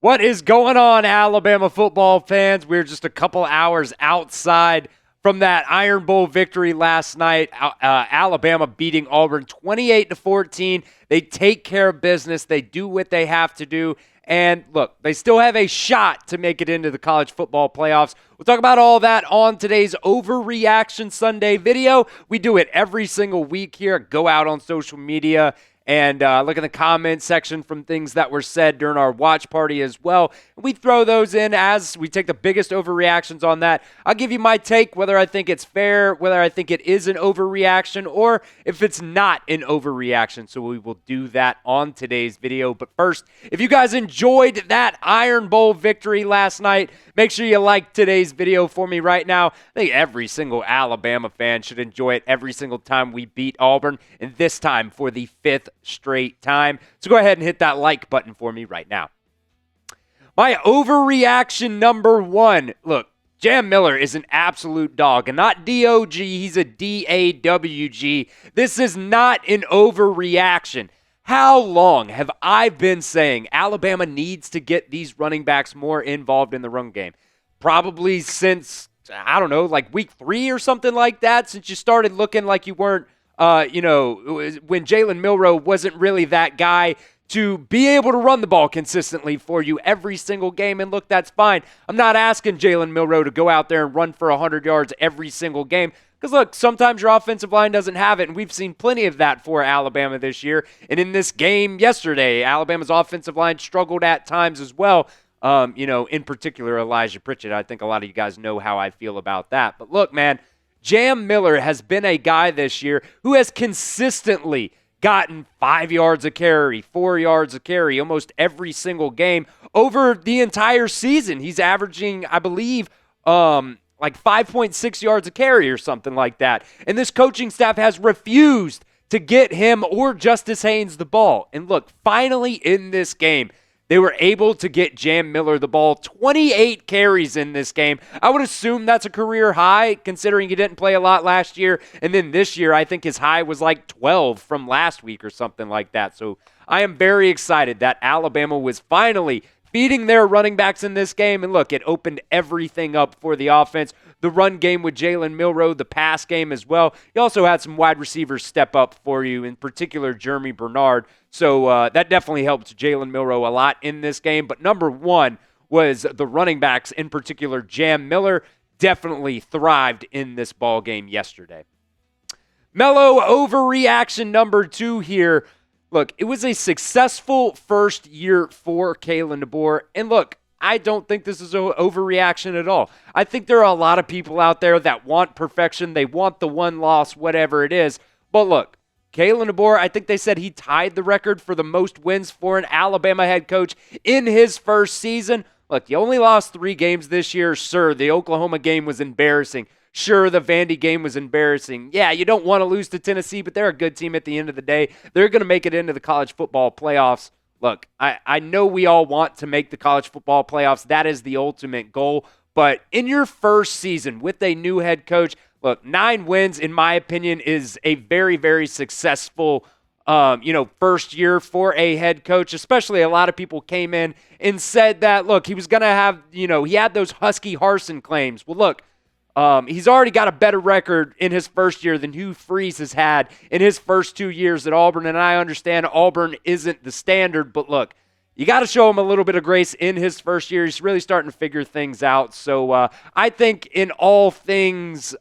What is going on, Alabama football fans? We're just a couple hours outside from that Iron Bowl victory last night. Alabama beating Auburn 28-14. They take care of business. They do what they have to do. And look, they still have a shot to make it into the college football playoffs. We'll talk about all that on today's Overreaction Sunday video. We do it every single week here. Go out on social media and look in the comment section from things that were said during our watch party as well. We throw those in as we take the biggest overreactions on that. I'll give you my take, whether I think it's fair, whether I think it is an overreaction, or if it's not an overreaction. So we will do that on today's video. But first, if you guys enjoyed that Iron Bowl victory last night, make sure you like today's video for me right now. I think every single Alabama fan should enjoy it every single time we beat Auburn, and this time for the 5th straight time. So go ahead and hit that like button for me right now. My overreaction number one. Look, Jalen Milroe is an absolute dog, and not D-O-G, he's a D-A-W-G. This is not an overreaction. How long have I been saying Alabama needs to get these running backs more involved in the run game? Probably since, I don't know, like week 3 or something like that, since you started looking like you weren't, when Jalen Milroe wasn't really that guy to be able to run the ball consistently for you every single game. And look, that's fine. I'm not asking Jalen Milroe to go out there and run for 100 yards every single game. Because, look, sometimes your offensive line doesn't have it, and we've seen plenty of that for Alabama this year. And in this game yesterday, Alabama's offensive line struggled at times as well. In particular, Elijah Pritchett. I think a lot of you guys know how I feel about that. But, look, man, Jalen Milroe has been a guy this year who has consistently gotten 5 yards a carry, 4 yards a carry almost every single game over the entire season. He's averaging, I believe, like 5.6 yards a carry or something like that. And this coaching staff has refused to get him or Justice Haynes the ball. And look, finally in this game, they were able to get Jalen Milroe the ball. 28 carries in this game. I would assume that's a career high, considering he didn't play a lot last year. And then this year, I think his high was like 12 from last week or something like that. So I am very excited that Alabama was finally feeding their running backs in this game. And look, it opened everything up for the offense. The run game with Jalen Milroe, the pass game as well. You also had some wide receivers step up for you, in particular Jeremy Bernard. So that definitely helped Jalen Milroe a lot in this game. But number one was the running backs, in particular Jalen Milroe, definitely thrived in this ball game yesterday. Melo Overreaction number 2 here. Look, it was a successful first year for Kalen DeBoer. And look, I don't think this is an overreaction at all. I think there are a lot of people out there that want perfection. They want the one loss, whatever it is. But look, Kalen DeBoer, I think they said he tied the record for the most wins for an Alabama head coach in his first season. Look, you only lost 3 games this year. Sure, the Oklahoma game was embarrassing. Sure, the Vandy game was embarrassing. Yeah, you don't want to lose to Tennessee, but they're a good team at the end of the day. They're going to make it into the college football playoffs. Look, I know we all want to make the college football playoffs. That is the ultimate goal. But in your first season with a new head coach, look, 9 wins, in my opinion, is a very, very successful first year for a head coach. Especially a lot of people came in and said that, look, he was going to have, he had those Husky Harsin claims. Well, look, he's already got a better record in his first year than Hugh Freeze has had in his first 2 years at Auburn, and I understand Auburn isn't the standard, but look, you got to show him a little bit of grace in his first year. He's really starting to figure things out, so I think in all things,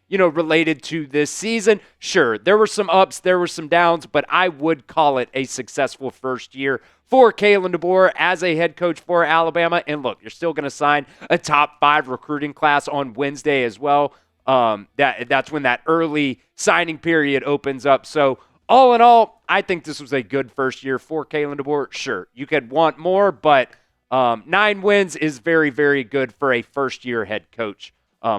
related to this season, sure, there were some ups, there were some downs, but I would call it a successful first year for Kalen DeBoer as a head coach for Alabama. And look, you're still going to sign a top 5 recruiting class on Wednesday as well. That's when that early signing period opens up. So all in all, I think this was a good first year for Kalen DeBoer. Sure, you could want more, but 9 wins is very, very good for a first-year head coach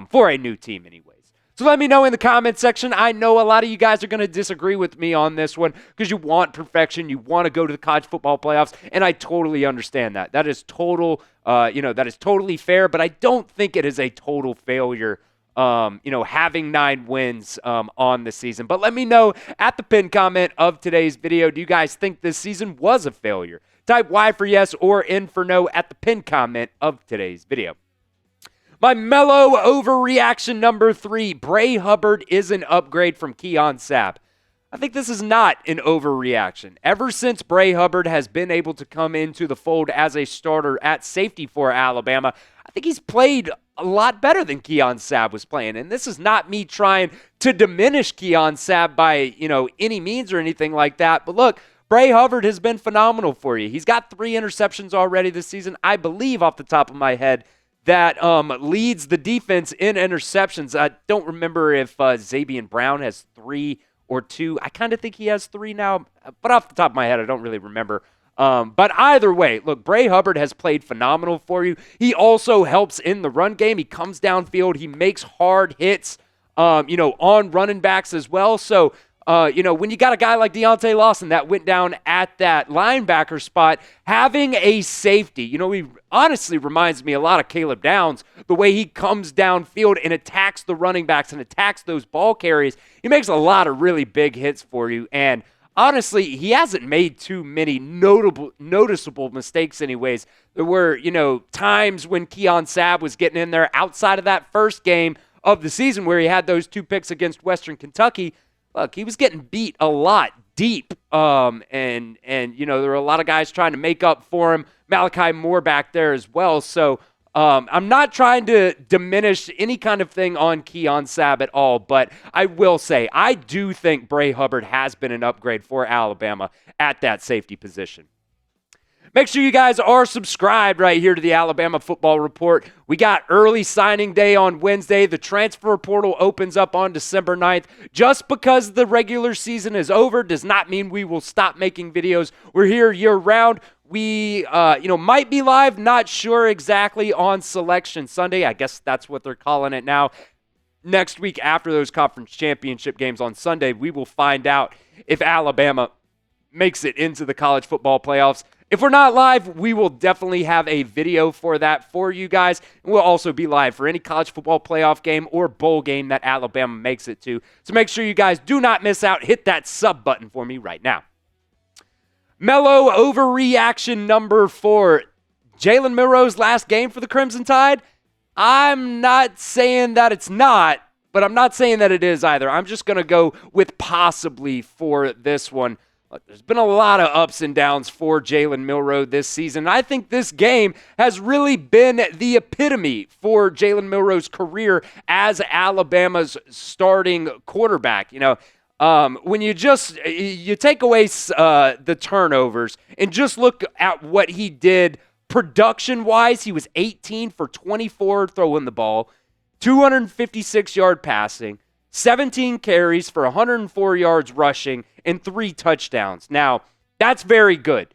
for a new team anyways. So let me know in the comment section. I know a lot of you guys are going to disagree with me on this one because you want perfection. You want to go to the college football playoffs, and I totally understand that. That is total, that is totally fair, but I don't think it is a total failure having 9 wins on the season. But let me know at the pinned comment of today's video, do you guys think this season was a failure? Type Y for yes or N for no at the pinned comment of today's video. My Melo overreaction number 3, Bray Hubbard is an upgrade from Keon Sabb. I think this is not an overreaction. Ever since Bray Hubbard has been able to come into the fold as a starter at safety for Alabama, I think he's played a lot better than Keon Sabb was playing. And this is not me trying to diminish Keon Sabb by, any means or anything like that. But look, Bray Hubbard has been phenomenal for you. He's got 3 interceptions already this season. I believe off the top of my head that leads the defense in interceptions. I don't remember if Zabian Brown has 3 or 2. I kind of think he has 3 now, but off the top of my head, I don't really remember. But either way, look, Bray Hubbard has played phenomenal for you. He also helps in the run game. He comes downfield. He makes hard hits, on running backs as well. So, when you got a guy like Deontay Lawson that went down at that linebacker spot, having a safety, he honestly reminds me a lot of Caleb Downs, the way he comes downfield and attacks the running backs and attacks those ball carries. He makes a lot of really big hits for you. And honestly, he hasn't made too many noticeable mistakes anyways. There were, times when Keon Sabb was getting in there outside of that first game of the season where he had those 2 picks against Western Kentucky. Look, he was getting beat a lot deep, and there were a lot of guys trying to make up for him. Malachi Moore back there as well. So I'm not trying to diminish any kind of thing on Keon Sabb at all, but I will say I do think Bray Hubbard has been an upgrade for Alabama at that safety position. Make sure you guys are subscribed right here to the Alabama Football Report. We got early signing day on Wednesday. The transfer portal opens up on December 9th. Just because the regular season is over does not mean we will stop making videos. We're here year-round. We, might be live, not sure exactly, on Selection Sunday. I guess that's what they're calling it now. Next week after those conference championship games on Sunday, we will find out if Alabama makes it into the college football playoffs. If we're not live, we will definitely have a video for that for you guys. And we'll also be live for any college football playoff game or bowl game that Alabama makes it to. So make sure you guys do not miss out. Hit that sub button for me right now. Melo overreaction number 4. Jalen Milroe's last game for the Crimson Tide? I'm not saying that it's not, but I'm not saying that it is either. I'm just going to go with possibly for this one. There's been a lot of ups and downs for Jalen Milroe this season. I think this game has really been the epitome for Jalen Milroe's career as Alabama's starting quarterback. When you take away the turnovers and just look at what he did production-wise, he was 18 for 24 throwing the ball, 256-yard passing, 17 carries for 104 yards rushing, and 3 touchdowns. Now, that's very good.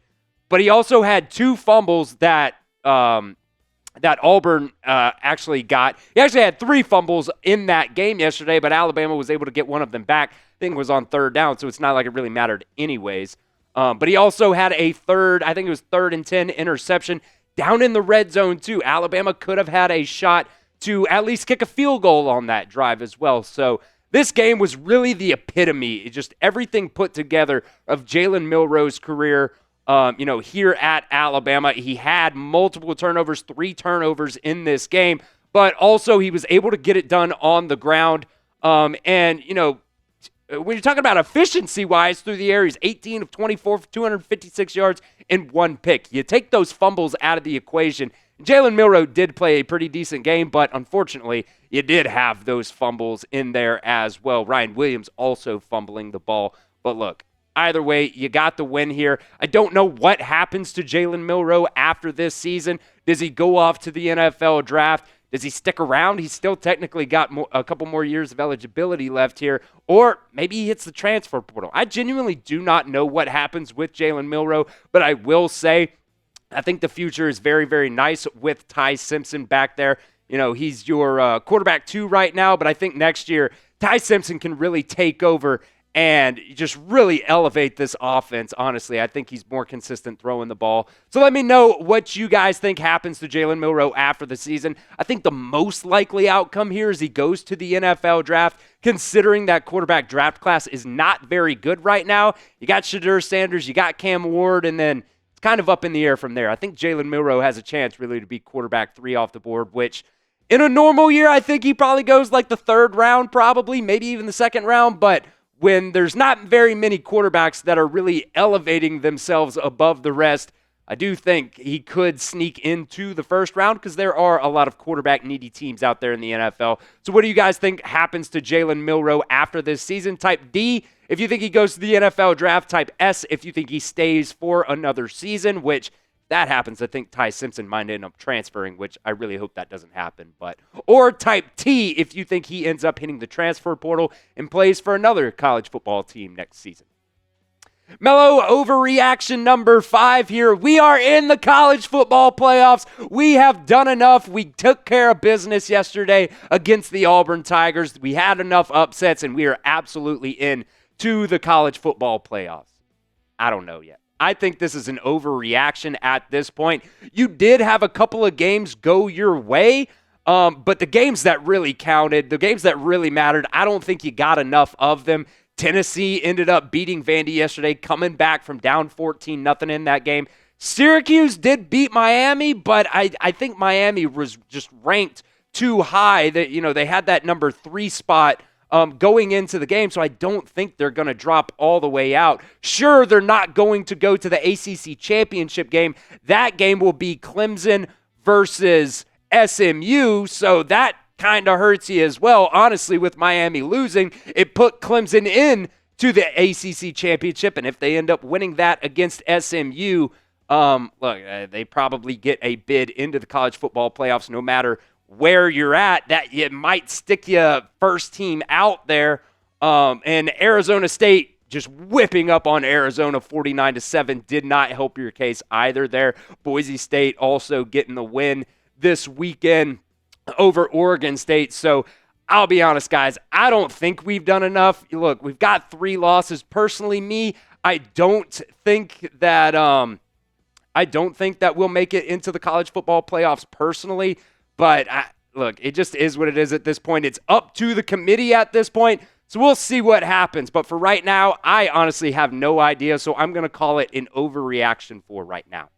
But he also had 2 fumbles that Auburn actually got. He actually had 3 fumbles in that game yesterday, but Alabama was able to get one of them back. I think it was on 3rd down, so it's not like it really mattered anyways. But he also had a 3rd and 10 interception down in the red zone too. Alabama could have had a shot to at least kick a field goal on that drive as well. So this game was really the epitome, just everything put together of Jalen Milroe's career. Here at Alabama, he had multiple turnovers, 3 turnovers in this game, but also he was able to get it done on the ground. When you're talking about efficiency-wise through the air, he's 18 of 24 for 256 yards and 1 pick. You take those fumbles out of the equation. Jalen Milroe did play a pretty decent game, but unfortunately, you did have those fumbles in there as well. Ryan Williams also fumbling the ball. But look, either way, you got the win here. I don't know what happens to Jalen Milroe after this season. Does he go off to the NFL draft? Does he stick around? He's still technically got a couple more years of eligibility left here. Or maybe he hits the transfer portal. I genuinely do not know what happens with Jalen Milroe, but I will say I think the future is very, very nice with Ty Simpson back there. He's your quarterback 2 right now, but I think next year Ty Simpson can really take over and just really elevate this offense. Honestly, I think he's more consistent throwing the ball. So let me know what you guys think happens to Jalen Milroe after the season. I think the most likely outcome here is he goes to the NFL draft, considering that quarterback draft class is not very good right now. You got Shedeur Sanders, you got Cam Ward, and then it's kind of up in the air from there. I think Jalen Milroe has a chance really to be quarterback 3 off the board, which in a normal year, I think he probably goes like the 3rd round, probably, maybe even the 2nd round, but when there's not very many quarterbacks that are really elevating themselves above the rest, I do think he could sneak into the 1st round because there are a lot of quarterback-needy teams out there in the NFL. So what do you guys think happens to Jalen Milroe after this season? Type D if you think he goes to the NFL draft. Type S if you think he stays for another season, which that happens, I think Ty Simpson might end up transferring, which I really hope that doesn't happen. Or type T if you think he ends up hitting the transfer portal and plays for another college football team next season. Melo Overreaction number 5 here. We are in the college football playoffs. We have done enough. We took care of business yesterday against the Auburn Tigers. We had enough upsets, and we are absolutely in to the college football playoffs. I don't know yet. I think this is an overreaction at this point. You did have a couple of games go your way, but the games that really counted, the games that really mattered, I don't think you got enough of them. Tennessee ended up beating Vandy yesterday, coming back from down 14-0 in that game. Syracuse did beat Miami, but I think Miami was just ranked too high. That they had that number 3 spot going into the game, so I don't think they're going to drop all the way out. Sure, they're not going to go to the ACC championship game. That game will be Clemson versus SMU, so that kind of hurts you as well. Honestly, with Miami losing, it put Clemson in to the ACC championship, and if they end up winning that against SMU, they probably get a bid into the college football playoffs no matter where you're at. That it might stick you first team out there. And Arizona State just whipping up on Arizona 49-7 did not help your case either there. Boise State also getting the win this weekend over Oregon State. So I'll be honest, guys, I don't think we've done enough. Look, we've got 3 losses. Personally, I don't think that we'll make it into the college football playoffs personally. But look, it just is what it is at this point. It's up to the committee at this point, so we'll see what happens. But for right now, I honestly have no idea, so I'm going to call it an overreaction for right now.